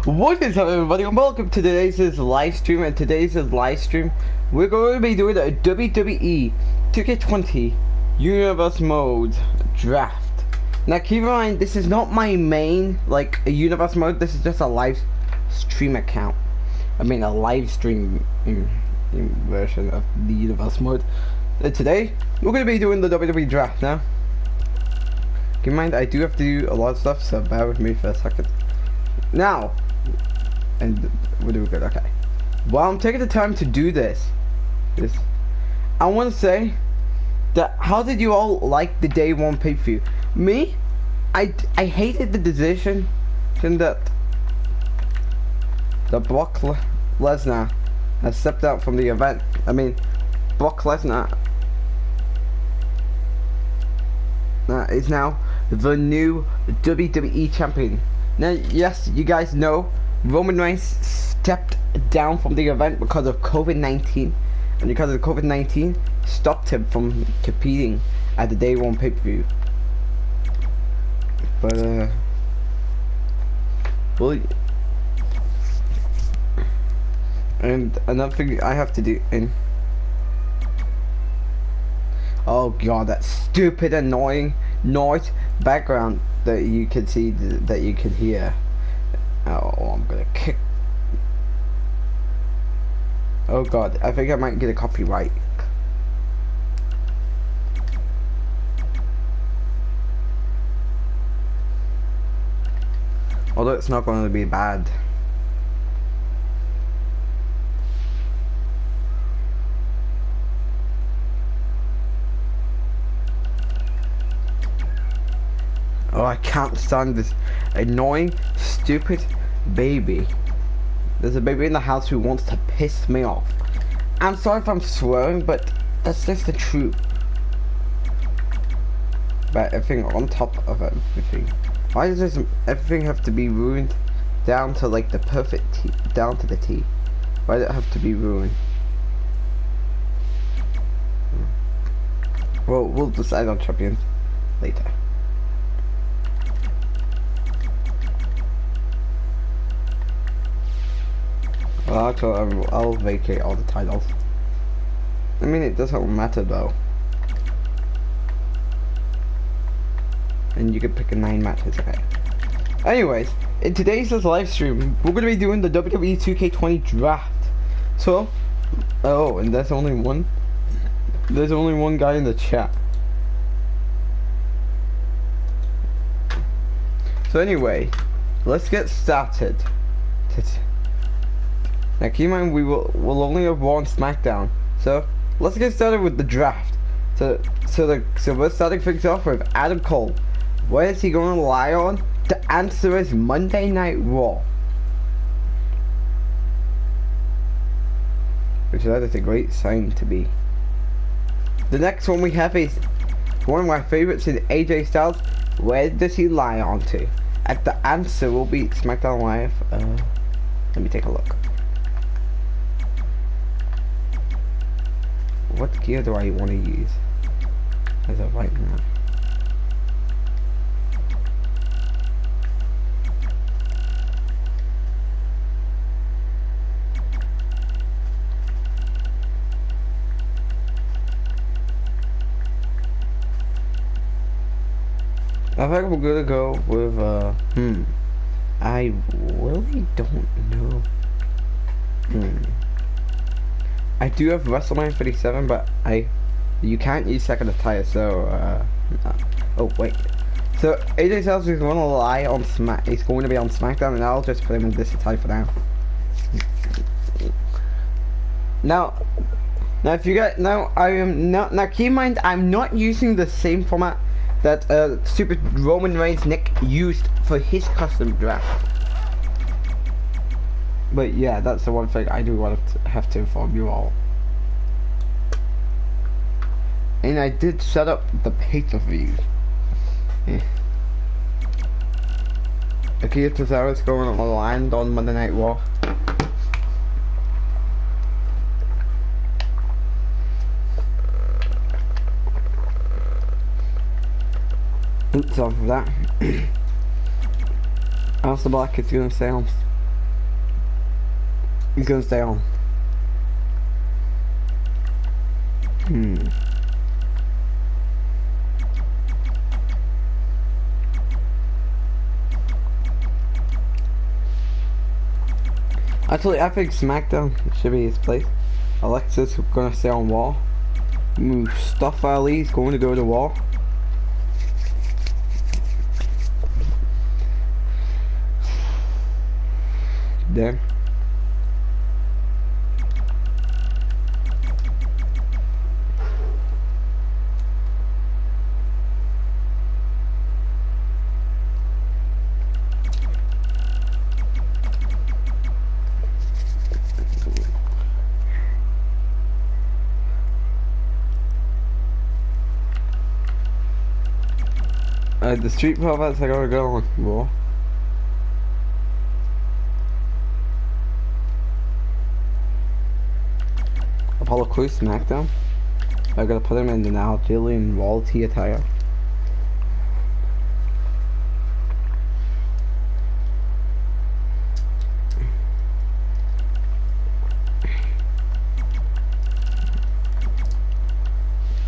What is up, everybody, and welcome to today's live stream. And today's live stream, we're going to be doing a WWE 2K20 Universe Mode draft. Now, keep in mind, this is not my main, like, a Universe Mode. This is just a live stream account. I mean, a live stream version of the Universe Mode. And today, we're going to be doing the WWE draft now. Keep in mind, I do have to do a lot of stuff, so bear with me for a second. Now, and we're doing good, okay. While I'm taking the time to do this, I want to say that how did you all like the day one pay-per-view? Me, I hated the decision that Brock Lesnar has stepped out from the event. I mean, Brock Lesnar is now the new WWE champion. Now, yes, you guys know Roman Reigns stepped down from the event because of COVID-19, and because of COVID-19 stopped him from competing at the day one pay-per-view. But well, and another thing I have to do, oh god, that stupid annoying noise background that you can see, that you can hear. Oh, I'm gonna kick. Oh god, I think I might get a copyright. Although it's not going to be bad. Oh, I can't stand this annoying, stupid baby. There's a baby in the house who wants to piss me off. I'm sorry if I'm swearing, but that's just the truth. But everything on top of everything. Why does everything have to be ruined down to like the perfect T, down to the T? Why does it have to be ruined? Well, we'll decide on champions later. Well, actually, I'll vacate all the titles. I mean, it doesn't matter though. And you can pick a 9 matches, okay. Anyways, in today's live stream, we're going to be doing the WWE 2K20 draft. So, oh, and there's only one guy in the chat. So anyway, let's get started. Now keep in mind, we'll only have Raw and SmackDown. So let's get started with the draft. So we're starting things off with Adam Cole. What is he going to rely on to answer his Monday Night Raw? Which that is a great sign to be. The next one we have is one of my favorites in AJ Styles. Where does he lie on to? And the answer will be SmackDown Live. Let me take a look. What gear do I want to use as of right now? I think we're gonna go with I really don't know. I do have WrestleMania 37, but you can't use second attire, so oh wait. So AJ Styles is going to lie on he's going to be on SmackDown, and I'll just put him in this attire for now. Now if you guys now keep in mind, I'm not using the same format that stupid Roman Reigns Nick used for his custom draft. But yeah, that's the one thing I do want to have to inform you all. And I did set up the pay-per-view. Akira Tozawa is going on the line on Monday Night Raw. Oops, off of that. Alistair Black is going to stay on He's gonna stay on. Actually, I think SmackDown should be his place. Alexa's gonna stay on Raw. Mustafa Ali's going to go to Raw. Then the Street Profits I gotta go on Raw. Apollo Crews SmackDown. I gotta put him in the now Jillian royalty attire.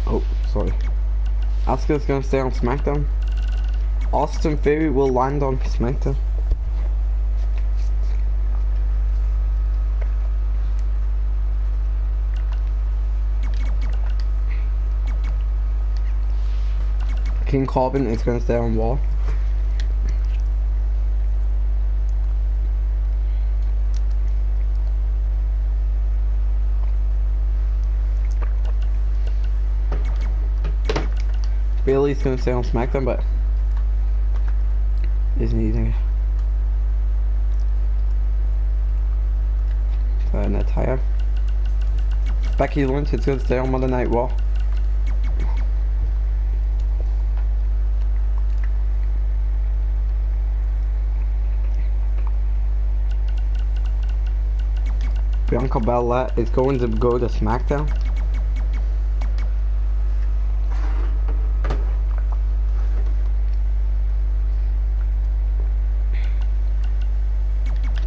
Oh, sorry. Asuka's gonna stay on SmackDown. Austin Theory will land on SmackDown. King Corbin is gonna stay on Raw. Bailey's gonna stay on SmackDown, but isn't eating an attire. Becky Lynch is gonna stay on Monday Night Raw. Bianca Belair is going to go to SmackDown.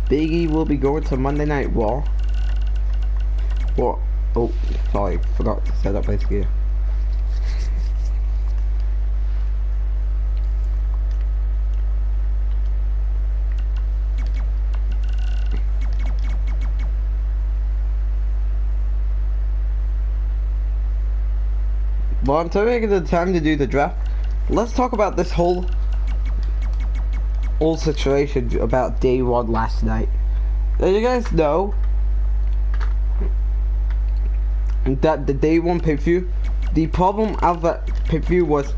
Big E will be going to Monday Night Raw. What? Oh, sorry, forgot to set up basically. Well, I'm taking the time to do the draft. Let's talk about this whole situation about day one last night. Did you guys know that the day one pay-per-view, the problem of that pay-per-view was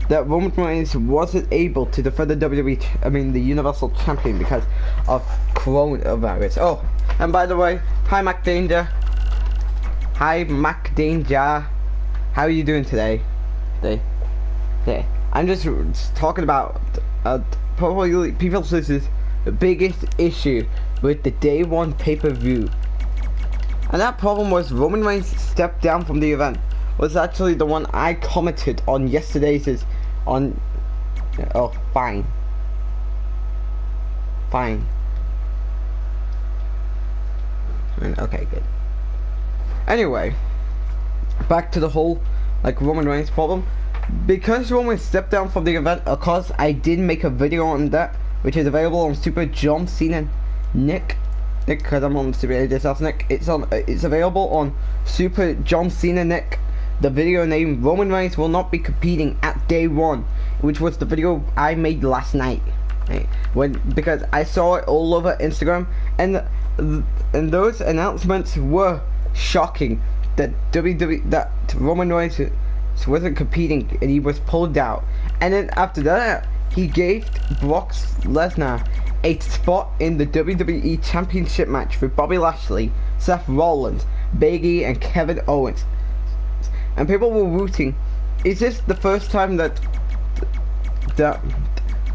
that Roman Reigns wasn't able to defend the the Universal Champion because of coronavirus. Oh, and by the way, hi Mac Danger. Hi Mac Danger. How are you doing today? I'm just talking about probably people says is the biggest issue with the day one pay-per-view. And that problem was Roman Reigns stepped down from the event. Was actually the one I commented on yesterday's on. Oh, fine. Okay, good. Anyway, back to the whole Roman Reigns problem. Because Roman stepped down from the event, of course I did make a video on that, which is available on Super John Cena Nick, because I'm on Super AJSF Nick. It's available on Super John Cena Nick. The video named Roman Reigns will not be competing at day one, which was the video I made last night. Right? Because I saw it all over Instagram, and those announcements were shocking. That Roman Reigns wasn't competing and he was pulled out, and then after that he gave Brock Lesnar a spot in the WWE Championship match with Bobby Lashley, Seth Rollins, Big E, and Kevin Owens. And people were rooting. Is this the first time that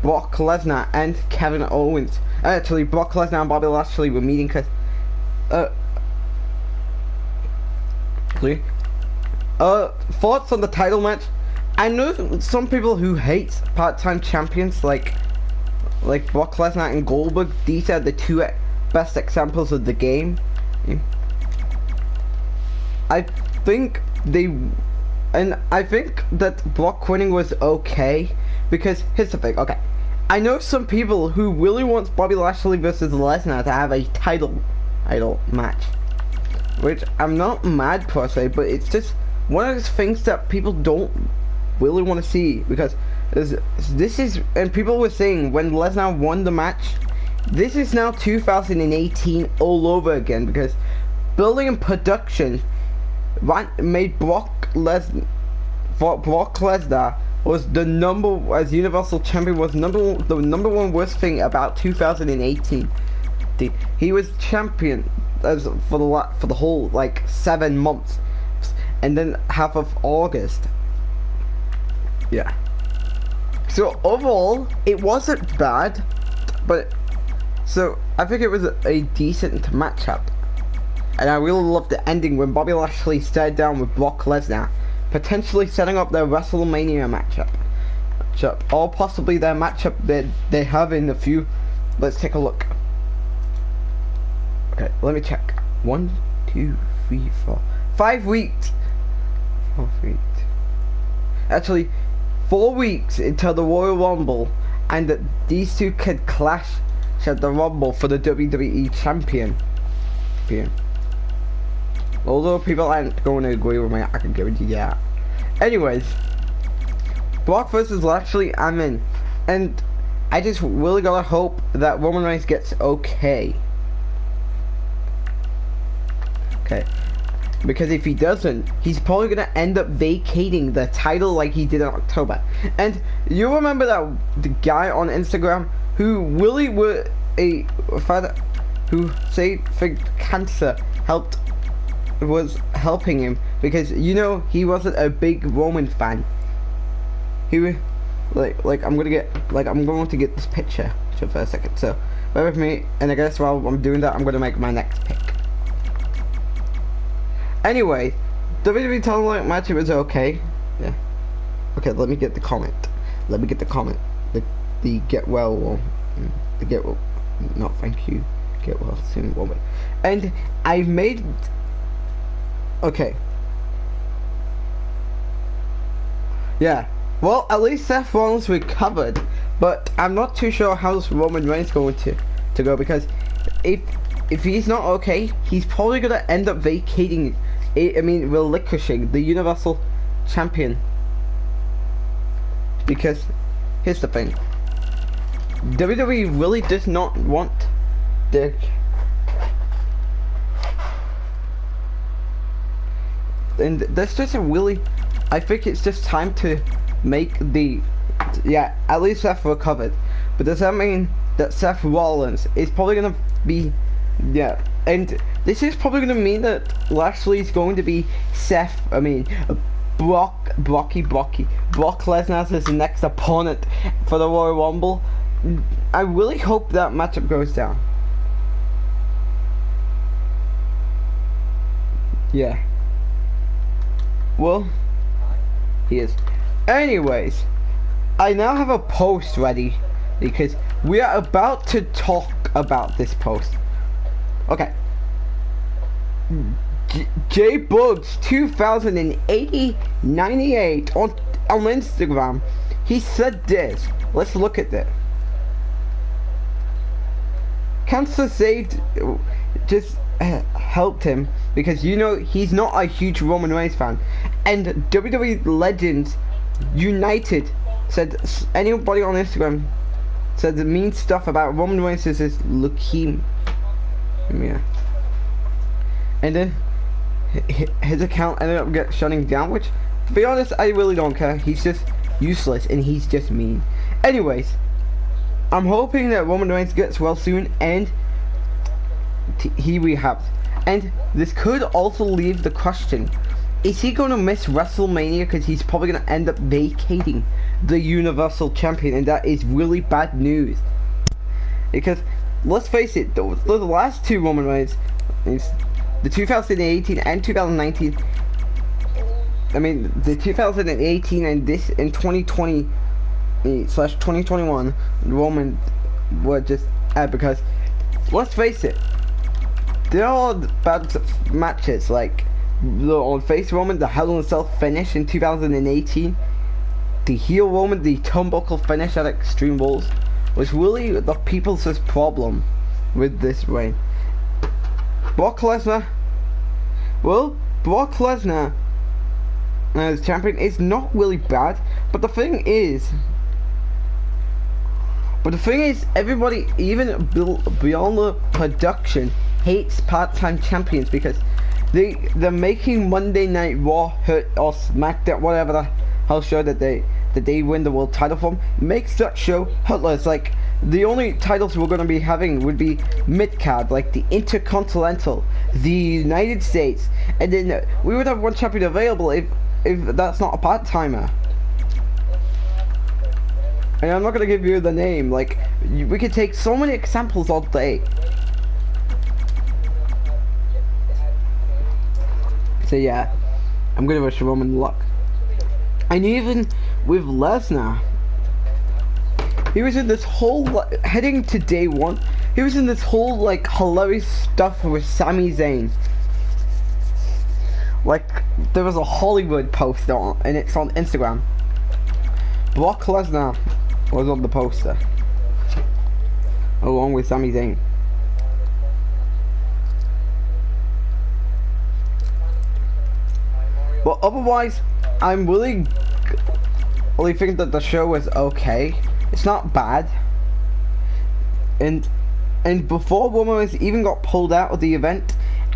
Brock Lesnar and Kevin Owens, actually Brock Lesnar and Bobby Lashley were meeting? Because thoughts on the title match? I know some people who hate part-time champions like Brock Lesnar and Goldberg. These are the two best examples of the game. I think I think that Brock winning was okay, because here's the thing. Okay, I know some people who really wants Bobby Lashley versus Lesnar to have a title match, which I'm not mad per se, but it's just one of those things that people don't really want to see, because this is, and people were saying when Lesnar won the match, this is now 2018 all over again, because building and production made Brock Lesnar was as Universal Champion was the number one worst thing about 2018. He was champion for the whole like 7 months, and then half of August. Yeah. So overall, it wasn't bad, but so I think it was a decent matchup, and I really loved the ending when Bobby Lashley stared down with Brock Lesnar, potentially setting up their WrestleMania matchup, or possibly their matchup that they have in a few. Let's take a look. Okay, let me check. 1, 2, 3, 4, 5 weeks. 4 weeks. Actually, 4 weeks until the Royal Rumble, and that these two could clash at the Rumble for the WWE Champion. Although people aren't going to agree with me, I can guarantee that. Anyways, Brock versus Lashley, I'm in, and I just really gotta hope that Roman Reigns gets okay. Because if he doesn't, he's probably gonna end up vacating the title like he did in October. And you remember that the guy on Instagram who really were a father who said for cancer was helping him, because you know he wasn't a big Roman fan. He was like I'm going to get this picture for a second. So bear with me, and I guess while I'm doing that, I'm gonna make my next pick. Anyway, WWE title match, it was okay. Yeah. Okay, let me get the comment. The get well one. The get well. Not thank you. Get well soon woman. And I made. Okay. Yeah. Well, at least Seth Rollins recovered, but I'm not too sure how this Roman Reigns going to go, because if he's not okay, he's probably gonna end up vacating. Relinquishing the Universal Champion. Because here's the thing: WWE really does not want the. And that's just a really. I think it's just time to make the. Yeah, at least Seth recovered. But does that mean that Seth Rollins is probably gonna be. Yeah, and this is probably going to mean that Lashley's going to be Brock Lesnar as his next opponent for the Royal Rumble. I really hope that matchup goes down. Yeah. Well, he is. Anyways, I now have a post ready, because we are about to talk about this post. Okay. J Bugs 2098 on Instagram. He said this. Let's look at this. Cancer just helped him, because you know he's not a huge Roman Reigns fan, and WWE Legends United said anybody on Instagram said the mean stuff about Roman Reigns is leukemia. Yeah. And then his account ended up shutting down, which, to be honest, I really don't care. He's just useless, and he's just mean. Anyways, I'm hoping that Roman Reigns gets well soon, and he rehabs. And this could also leave the question: is he going to miss WrestleMania, because he's probably going to end up vacating the Universal Champion, and that is really bad news. Because let's face it, the last two Roman Reigns, the 2018 and 2019. I mean, the 2018 and this in 2020 / 2021 Roman were just because let's face it, There are bad matches, like on face Roman, the Hell in a Cell finish in 2018, the heel Roman, the turnbuckle finish at Extreme Rules, was really the people's problem with this reign. Brock Lesnar, well, Brock Lesnar as champion is not really bad, but the thing is, everybody, even beyond the production, hates part-time champions because they're making Monday Night Raw hurt or SmackDown, whatever the hell show that they win the world title from, makes that show hurtless. Like, the only titles we're gonna be having would be mid-card, like the Intercontinental, the United States, and then we would have one champion available if that's not a part-timer. And I'm not gonna give you the name. Like, we could take so many examples all day. So yeah, I'm gonna wish Roman luck. And even with Lesnar, he was in this whole, heading to day one, he was in this whole, like, hilarious stuff with Sami Zayn. Like, there was a Hollywood poster on, and it's on Instagram. Brock Lesnar was on the poster, along with Sami Zayn. But otherwise, I'm really think that the show was okay. It's not bad. And before Roman Reigns even got pulled out of the event,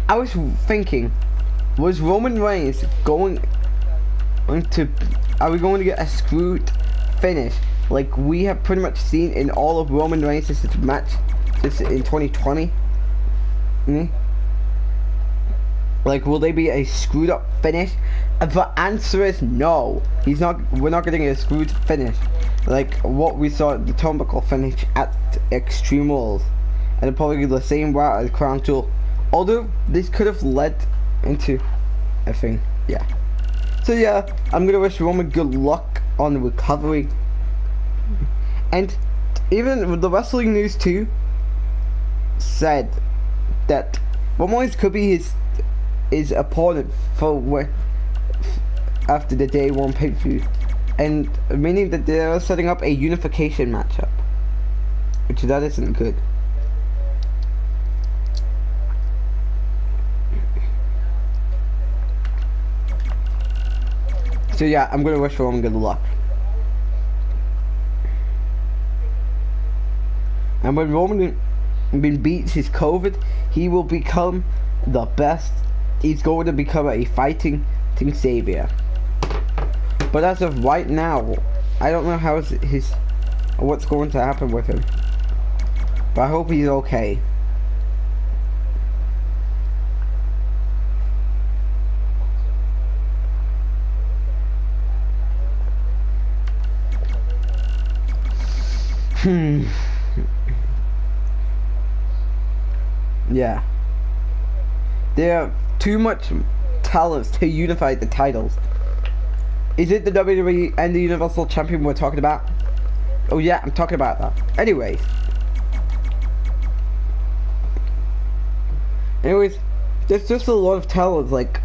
I was thinking, was Roman Reigns going to, are we going to get a screwed finish like we have pretty much seen in all of Roman Reigns' match this in 2020? Like, will they be a screwed up finish? The answer is no. We're not getting a screwed finish like what we saw at the turnbuckle finish at Extreme Rules, and probably the same route as Crown Jewel. Although this could have led into a thing, yeah. So yeah, I'm gonna wish Roman good luck on recovery. And even the Wrestling News too said that Roman Reigns could be his opponent for after the day one pay-per-view, and meaning that they're setting up a unification matchup, which that isn't good. So yeah, I'm gonna wish Roman good luck. And when Roman beats his COVID, he will become the best. He's going to become a fighting savior. But as of right now, I don't know how what's going to happen with him. But I hope he's okay. Yeah. There are too much talents to unify the titles. Is it the WWE and the Universal Champion we're talking about? Oh yeah, I'm talking about that. Anyways, there's just a lot of talents. Like,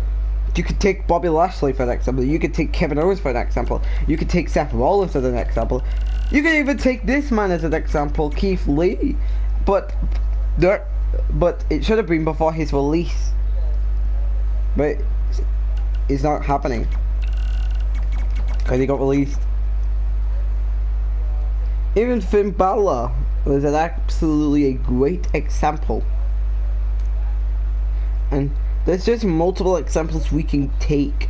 you could take Bobby Lashley for an example. You could take Kevin Owens for an example. You could take Seth Rollins as an example. You could even take this man as an example, Keith Lee. But it should have been before his release. But it's not happening because he got released. Even Finn Balor was absolutely a great example. And there's just multiple examples we can take.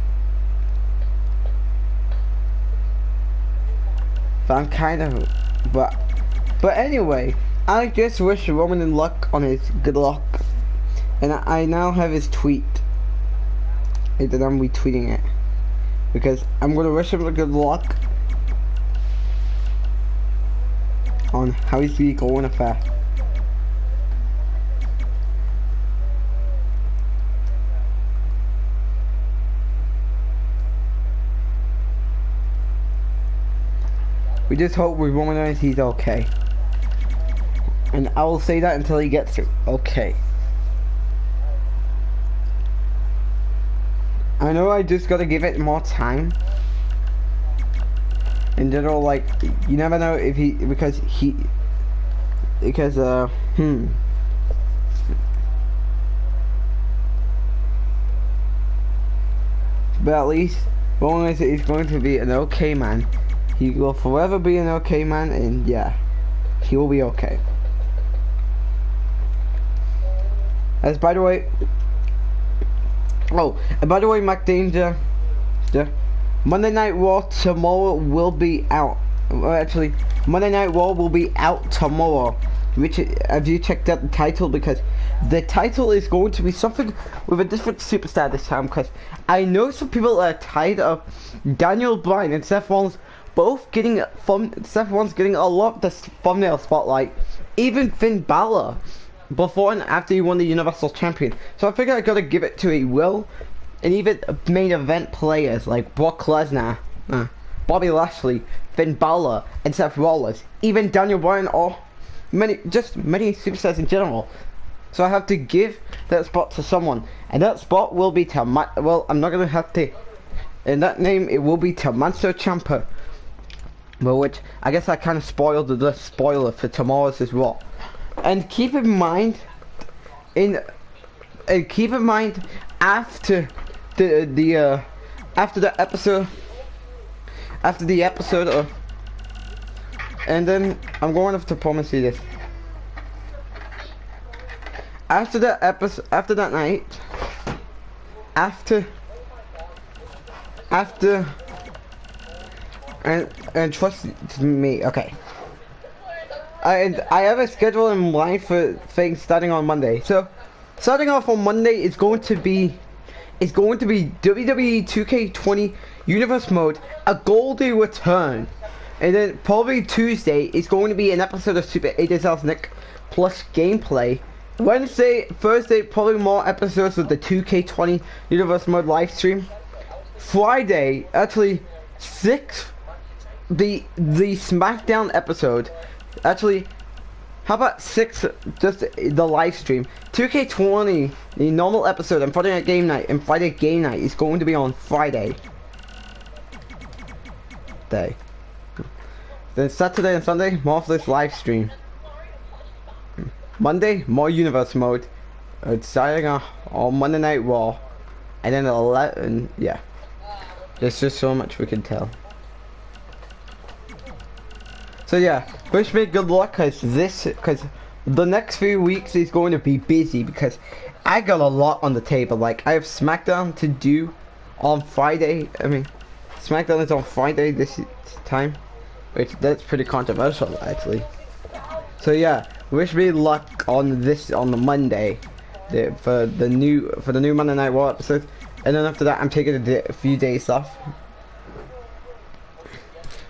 But I'm kind of, but anyway, I just wish Roman luck on his good luck, and I now have his tweet, and then I'm retweeting it because I'm gonna wish him good luck on how he's going to fare. We just hope with Roman Reigns he's okay. And I will say that until he gets okay. I know I just gotta give it more time. In general, like, you never know if because but at least, as long as he's going to be an okay man, he will forever be an okay man, and yeah, he will be okay. As by the way, and by the way, Mac Danger, Monday Night Raw tomorrow will be out. Well, actually, Monday Night Raw will be out tomorrow. Which, have you checked out the title? Because the title is going to be something with a different superstar this time. Because I know some people are tired of Daniel Bryan and Seth Rollins both getting Seth Rollins getting a lot of the thumbnail spotlight. Even Finn Balor, before and after he won the Universal Champion. So I figured I gotta give it to a Will, and even main event players like Brock Lesnar, Bobby Lashley, Finn Balor, and Seth Rollins, even Daniel Bryan, or many superstars in general. So I have to give that spot to someone, and that spot will be to well, I'm not gonna have to. In that name, it will be Tommaso Ciampa. Well, which I guess I kind of spoiled the spoiler for tomorrow's as well. And keep in mind, after the episode of, and then I'm going to have to promise you this. After that episode, after that night, and trust me, okay. And I have a schedule in line for things starting on Monday. So, starting off on Monday is going to be WWE 2K20 Universe Mode, a Goldie return. And then probably Tuesday is going to be an episode of Super 8 Nick plus gameplay. Wednesday, Thursday, probably more episodes of the 2K20 Universe Mode live stream. Friday, actually, the SmackDown episode. Actually, how about 6, just the live stream. 2K20, the normal episode, and Friday Night Game Night, and Friday Game Night is going to be on Friday. Then Saturday and Sunday, more of this live stream. Monday, more Universe Mode. Starting on Monday Night Raw. And then 11, yeah. There's just so much we can tell. So yeah, wish me good luck, cause the next few weeks is going to be busy, because I got a lot on the table. Like, I have SmackDown to do on Friday. I mean, SmackDown is on Friday this time, which that's pretty controversial actually. So yeah, wish me luck on the Monday, for the new Monday Night Raw episode, and then after that I'm taking a few days off.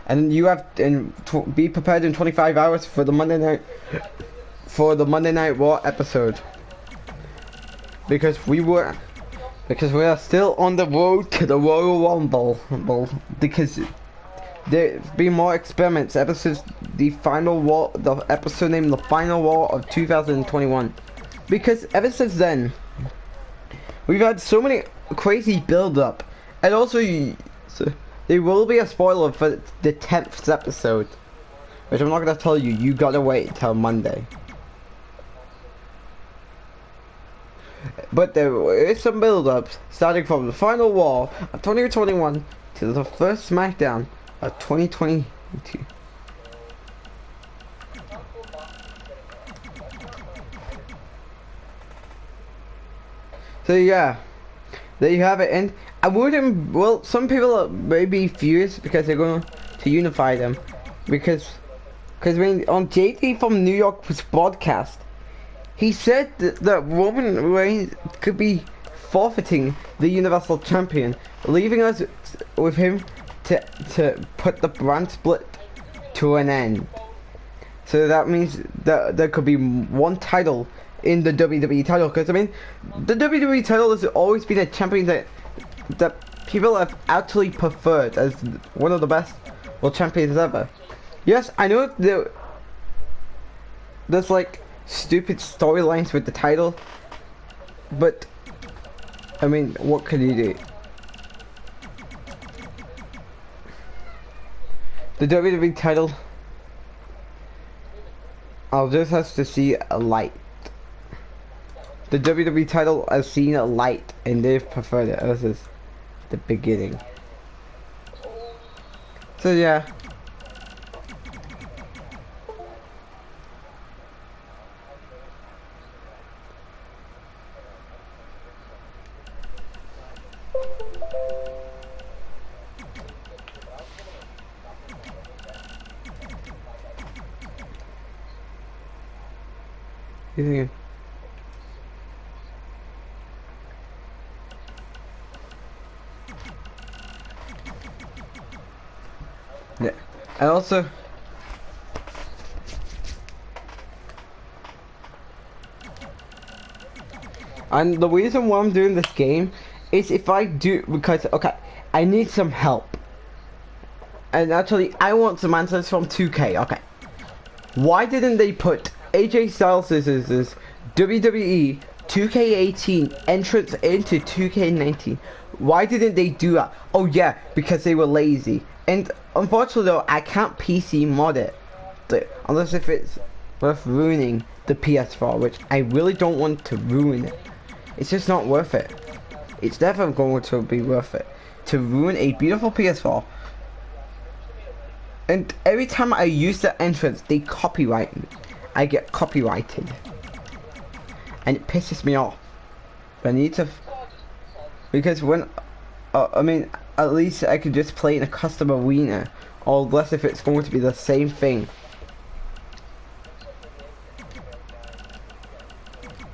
And you have to be prepared in 25 hours for the Monday Night Raw episode, because we are still on the road to the Royal Rumble, because there's been more experiments ever since the episode named The Final Raw of 2021, because ever since then we've had so many crazy build up, and also there will be a spoiler for the 10th episode, which I'm not gonna tell you. You gotta wait till Monday. But there is some build-ups, starting from the final Raw of 2021 to the first SmackDown of 2022. So yeah, there you have it. And I wouldn't, well, some people are maybe furious because they're going to unify them, because when on JD from New York's broadcast, he said that Roman Reigns could be forfeiting the Universal Champion, leaving us with him to put the brand split to an end. So that means that there could be one title in the WWE title, because I mean, the WWE title has always been a champion that people have actually preferred as one of the best world champions ever. Yes, I know there's like stupid storylines with the title, but I mean, what can you do? The WWE title. I'll just have to see a light. The WWE title has seen a light, and they've preferred it. This is the beginning. So yeah. You thinking? Yeah. I also. And the reason why I'm doing this game is if I do, because, okay, I need some help. And actually, I want some answers from 2K, okay. Why didn't they put AJ Styles' WWE 2K18 entrance into 2K19? Why didn't they do that? Oh yeah, because they were lazy. And unfortunately though, I can't PC mod it. Unless if it's worth ruining the PS4, which I really don't want to ruin it. It's just not worth it. It's never going to be worth it to ruin a beautiful PS4. And every time I use the entrance, they copyright me. I get copyrighted. And it pisses me off. I need to... Because when... I mean, at least I could just play in a custom arena. Or less if it's going to be the same thing.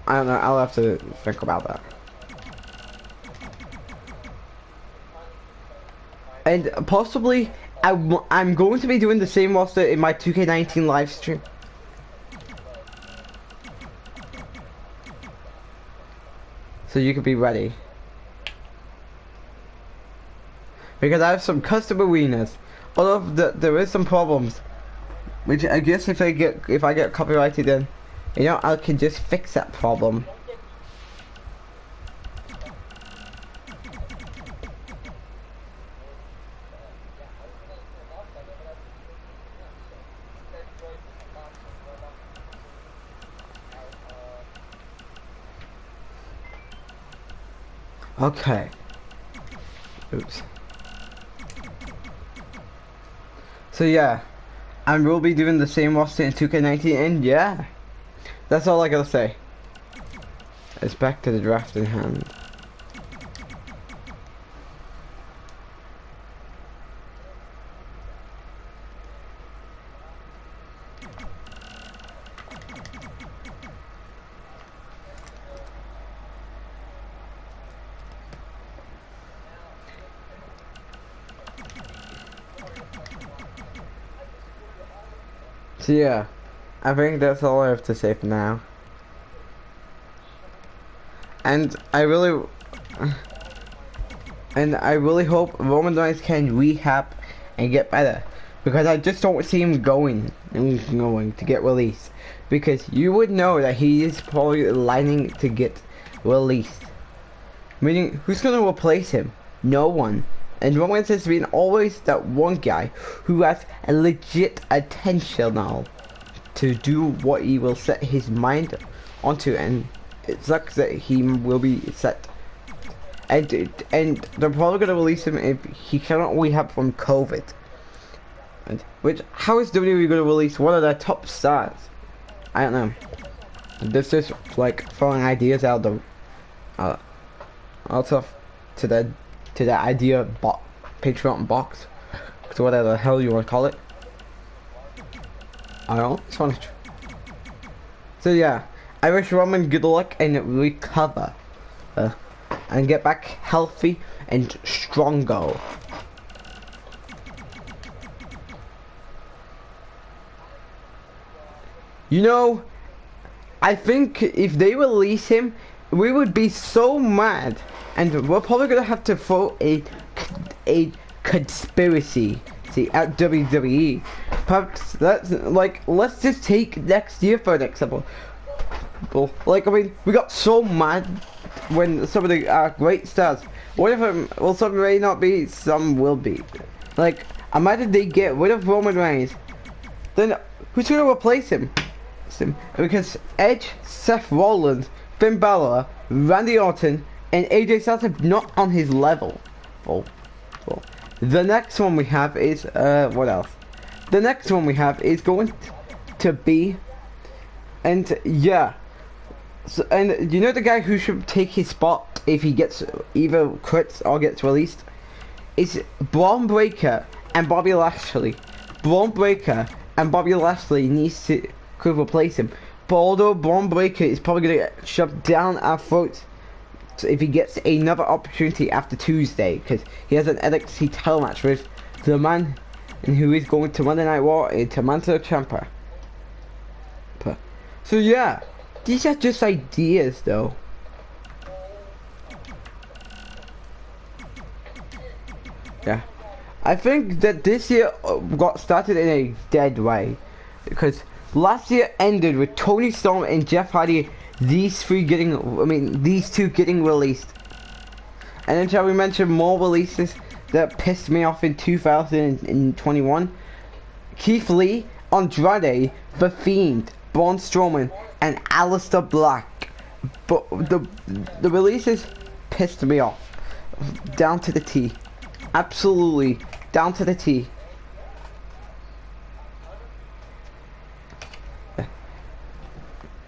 I don't know, I'll have to think about that. And possibly, I'm going to be doing the same roster in my 2K19 live stream. So you can be ready. Because I have some custom arenas. Although there is some problems. Which I guess if I get copyrighted then, you know, I can just fix that problem. Okay. Oops. So yeah, I will be doing the same roster in 2K19, and yeah, that's all I gotta say. It's back to the draft in hand. So yeah, I think that's all I have to say for now. And I really hope Roman Reigns can rehab and get better, because I just don't see him going to get released, because you would know that he is probably lining to get released. Meaning, who's gonna replace him? No one. And Roman has been always that one guy who has a legit attention now to do what he will set his mind onto, and it sucks that he will be set. And they're probably gonna release him if he cannot rehab from COVID. And which, how is WWE gonna release one of their top stars? I don't know. This is like throwing ideas out the out of to the idea Patreon box, to whatever the hell you want to call it. I don't know, it's funny. So yeah, I wish Roman good luck and recover, and get back healthy and stronger. You know, I think if they release him, we would be so mad, and we're probably gonna have to throw a conspiracy at WWE. Perhaps let's just take next year for an example. Like, I mean, we got so mad when some of the great stars. One of them, well, some may not be, some will be. Like, imagine they get rid of Roman Reigns. Then who's gonna replace him? Because Edge, Seth Rollins, Finn Balor, Randy Orton, and AJ Styles are not on his level. Oh. The next one we have is what else? The next one we have is going to be, and yeah, so, and you know the guy who should take his spot if he gets either quits or gets released is Braun Breaker and Bobby Lashley. Braun Breaker and Bobby Lashley needs to could replace him, but although Braun Breaker is probably gonna get shoved down our throats if he gets another opportunity after Tuesday, because he has an NXT title match with the man who is going to Monday Night Raw, Tommaso Ciampa. So yeah, these are just ideas though. Yeah, I think that this year got started in a dead way, because last year ended with Tony Storm and Jeff Hardy, these two getting released. And then shall we mention more releases that pissed me off in 2021? Keith Lee, Andrade, The Fiend, Braun Strowman, and Aleister Black. But the releases pissed me off down to the T. Absolutely down to the T.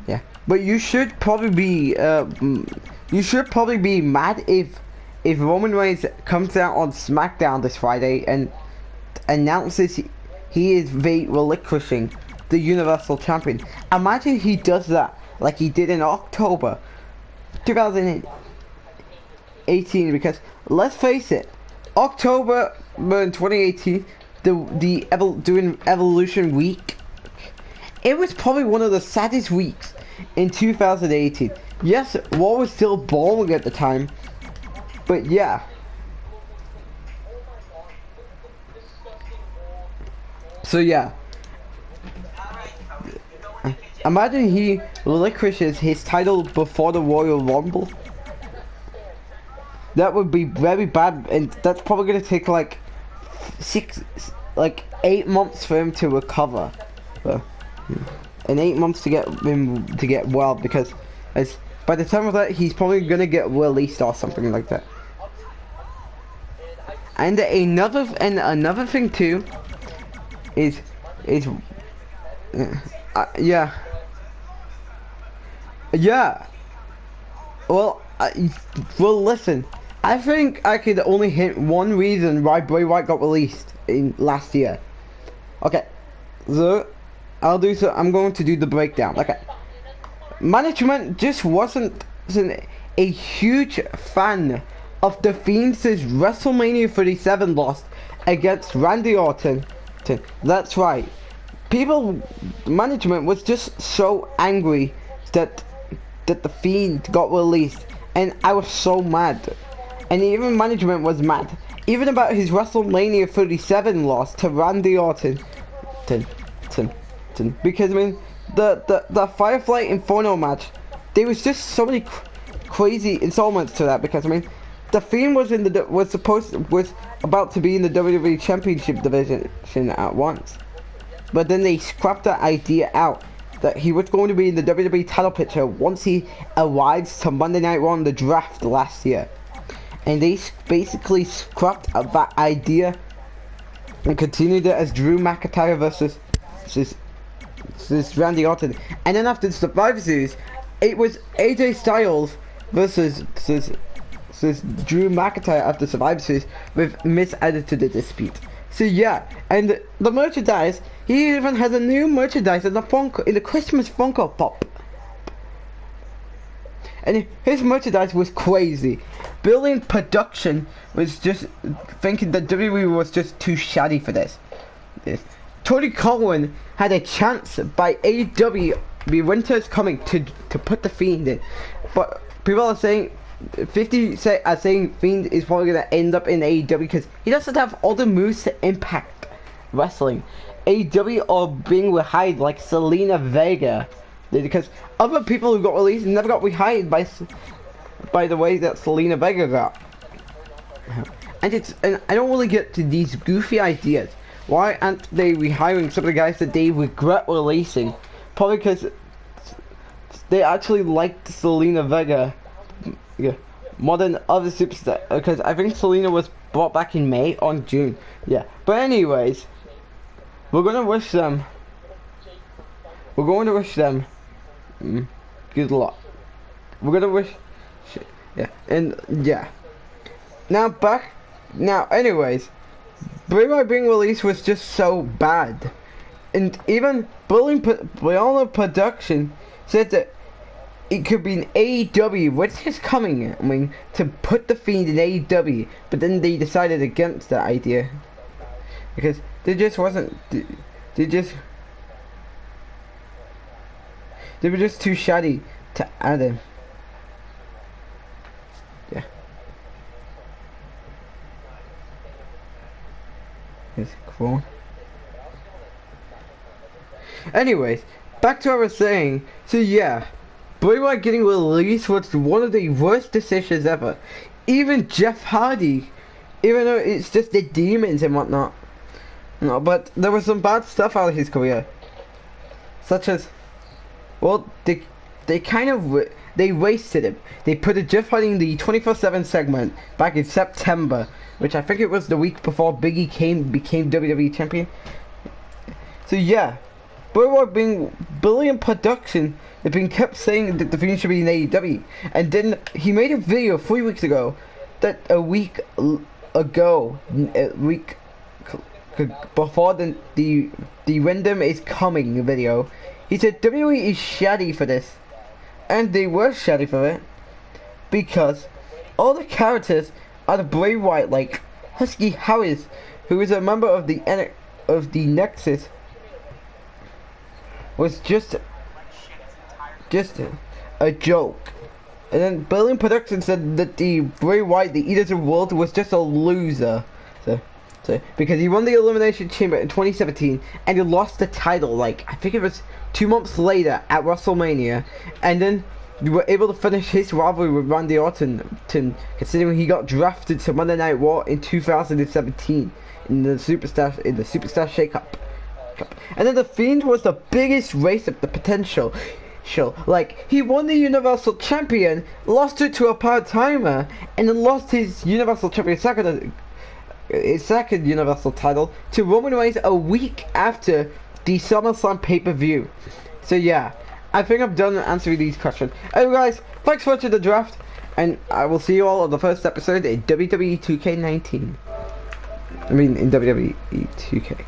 Yeah, but you should probably be mad if Roman Reigns comes out on SmackDown this Friday and announces he is relinquishing the Universal Champion. Imagine he does that like he did in October 2018, because let's face it, October 2018, during Evolution Week, it was probably one of the saddest weeks in 2018. Yes, Raw was still boring at the time, but yeah. So yeah. Imagine he relinquishes his title before the Royal Rumble. That would be very bad, and that's probably gonna take like 8 months for him to recover. And 8 months to get him to get well, because by the time of that he's probably gonna get released or something like that. And another thing too is yeah. Well, listen. I think I could only hint one reason why Bray Wyatt got released in last year. Okay, so I'm going to do the breakdown. Okay, management just wasn't a huge fan of The Fiend's WrestleMania 37 loss against Randy Orton. That's right. Management was just so angry that The Fiend got released, and I was so mad. And even management was mad, even about his WrestleMania 37 loss to Randy Orton. Because I mean, the Firefly Inferno match, there was just so many crazy installments to that. Because I mean, The Fiend was about to be in the WWE Championship division at once, but then they scrapped that idea out, that he was going to be in the WWE title picture once he arrives to Monday Night Raw in the draft last year. And they basically scrapped that idea and continued it as Drew McIntyre versus Randy Orton. And then after the Survivor Series, it was AJ Styles versus Drew McIntyre after Survivor Series, with Miz added to the dispute. So yeah, and the merchandise, he even has a new merchandise in the Christmas Funko Pop. And his merchandise was crazy. Billion Production was just thinking that WWE was just too shoddy for this. Tony Khan had a chance by AEW, the winter's coming, to put The Fiend in. But people are saying, 50 are saying Fiend is probably going to end up in AEW because he doesn't have all the moves to impact wrestling. AEW are being rehired like Selena Vega, because other people who got released never got rehired by the way that Selena Vega got. and I don't really get to these goofy ideas. Why aren't they rehiring some of the guys that they regret releasing? Probably because they actually liked Selena Vega, yeah, more than other superstars. Because I think Selena was brought back in May or June. Yeah. But anyways, we're gonna wish them. We're going to wish them good luck. We're gonna wish, yeah, and yeah. Anyways, Bray Wyatt being released was just so bad, and even Beyond Production said that it could be an AEW, which is coming. I mean, to put the Fiend in AEW, but then they decided against that idea because they just wasn't. They were just too shoddy to add him. Yeah. It's cool. Anyways, back to what I was saying. So yeah, Bray Wyatt getting released was one of the worst decisions ever. Even Jeff Hardy, even though it's just the demons and whatnot. No, but there was some bad stuff out of his career, such as, well, they wasted him. They put a Jeff Hardy in the 24/7 segment back in September, which I think it was the week before Big E became WWE champion. So yeah, Bray Wyatt being Billion Production, they've been kept saying that the Fiend should be in AEW, and then he made a video 3 weeks ago, that a week before the Random is Coming video, he said WWE is shady for this, and they were shady for it, because all the characters are the Bray Wyatt, like Husky Harris, who is a member of the Nexus, was just a joke. And then Berlin Productions said that the Bray Wyatt, the Eaters of World, was just a loser. So because he won the Elimination Chamber in 2017 and he lost the title, like, I think it was 2 months later at WrestleMania, and then you were able to finish his rivalry with Randy Orton, considering he got drafted to Monday Night Raw in 2017 in the Superstar Shake-Up. And then the Fiend was the biggest waste of the potential. Like, he won the Universal Champion, lost it to a part-timer, and then lost his Universal Champion second Universal title to Roman Reigns a week after the SummerSlam pay-per-view. So yeah, I think I'm done answering these questions. Anyway guys, thanks for watching the draft, and I will see you all on the first episode in WWE 2K19. I mean in WWE 2K.